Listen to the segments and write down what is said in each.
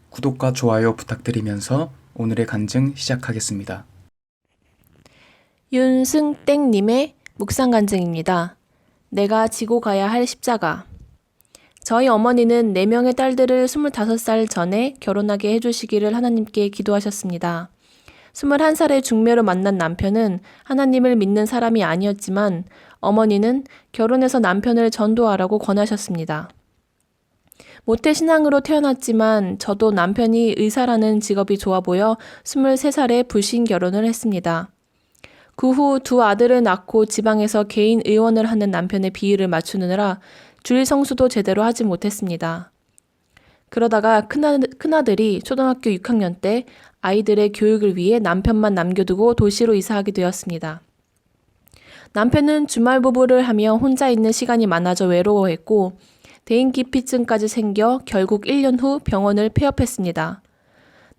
구독과 좋아요 부탁드리면서 오늘의 간증 시작하겠습니다. 윤승땡님의 묵상 간증입니다. 내가 지고 가야 할 십자가. 저희 어머니는 4명의 딸들을 25살 전에 결혼하게 해주시기를 하나님께 기도하셨습니다. 21살의 중매로 만난 남편은 하나님을 믿는 사람이 아니었지만 어머니는 결혼해서 남편을 전도하라고 권하셨습니다. 모태신앙으로 태어났지만 저도 남편이 의사라는 직업이 좋아 보여 23살에 불신 결혼을 했습니다. 그 후 2 아들을 낳고 지방에서 개인 의원을 하는 남편의 비위를 맞추느라 주일 성수도 제대로 하지 못했습니다. 그러다가 큰아들이 초등학교 6학년 때 아이들의 교육을 위해 남편만 남겨두고 도시로 이사하게 되었습니다. 남편은 주말 부부를 하며 혼자 있는 시간이 많아져 외로워했고 대인기피증까지 생겨 결국 1년 후 병원을 폐업했습니다.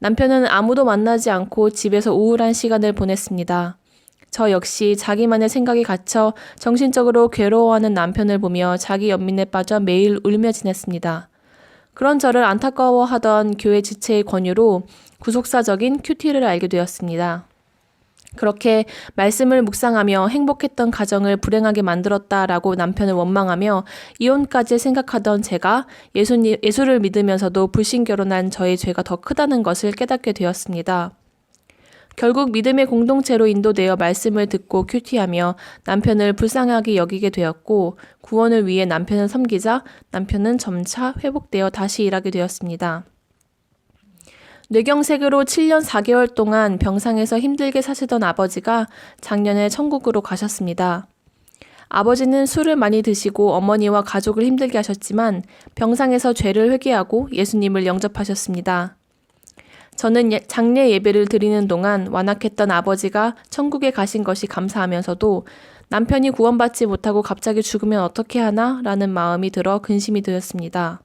남편은 아무도 만나지 않고 집에서 우울한 시간을 보냈습니다. 저 역시 자기만의 생각에 갇혀 정신적으로 괴로워하는 남편을 보며 자기 연민에 빠져 매일 울며 지냈습니다. 그런 저를 안타까워하던 교회 지체의 권유로 구속사적인 큐티를 알게 되었습니다. 그렇게 말씀을 묵상하며 행복했던 가정을 불행하게 만들었다라고 남편을 원망하며 이혼까지 생각하던 제가 예수를 믿으면서도 불신 결혼한 저의 죄가 더 크다는 것을 깨닫게 되었습니다. 결국 믿음의 공동체로 인도되어 말씀을 듣고 큐티하며 남편을 불쌍하게 여기게 되었고 구원을 위해 남편을 섬기자 남편은 점차 회복되어 다시 일하게 되었습니다. 뇌경색으로 7년 4개월 동안 병상에서 힘들게 사시던 아버지가 작년에 천국으로 가셨습니다. 아버지는 술을 많이 드시고 어머니와 가족을 힘들게 하셨지만 병상에서 죄를 회개하고 예수님을 영접하셨습니다. 저는 장례 예배를 드리는 동안 완악했던 아버지가 천국에 가신 것이 감사하면서도 남편이 구원받지 못하고 갑자기 죽으면 어떻게 하나? 라는 마음이 들어 근심이 되었습니다.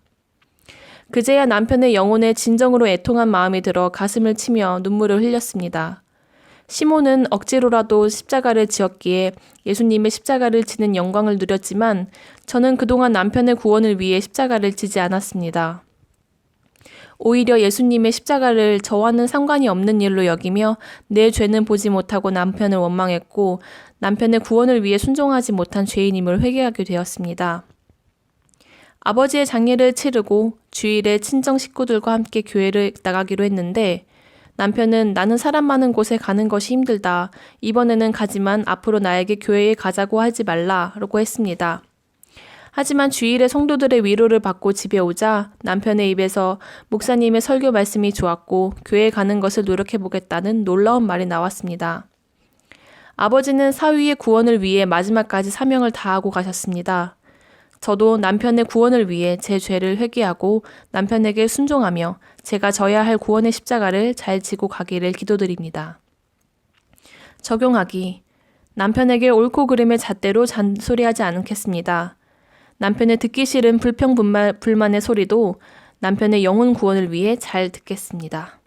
그제야 남편의 영혼에 진정으로 애통한 마음이 들어 가슴을 치며 눈물을 흘렸습니다. 시몬은 억지로라도 십자가를 지었기에 예수님의 십자가를 지는 영광을 누렸지만 저는 그동안 남편의 구원을 위해 십자가를 지지 않았습니다. 오히려 예수님의 십자가를 저와는 상관이 없는 일로 여기며 내 죄는 보지 못하고 남편을 원망했고 남편의 구원을 위해 순종하지 못한 죄인임을 회개하게 되었습니다. 아버지의 장례를 치르고 주일에 친정 식구들과 함께 교회를 나가기로 했는데 남편은 나는 사람 많은 곳에 가는 것이 힘들다. 이번에는 가지만 앞으로 나에게 교회에 가자고 하지 말라라고 했습니다. 하지만 주일에 성도들의 위로를 받고 집에 오자 남편의 입에서 목사님의 설교 말씀이 좋았고 교회에 가는 것을 노력해보겠다는 놀라운 말이 나왔습니다. 아버지는 사위의 구원을 위해 마지막까지 사명을 다하고 가셨습니다. 저도 남편의 구원을 위해 제 죄를 회개하고 남편에게 순종하며 제가 져야 할 구원의 십자가를 잘 지고 가기를 기도드립니다. 적용하기. 남편에게 옳고 그름의 잣대로 잔소리하지 않겠습니다. 남편의 듣기 싫은 불평불만의 소리도 남편의 영혼 구원을 위해 잘 듣겠습니다.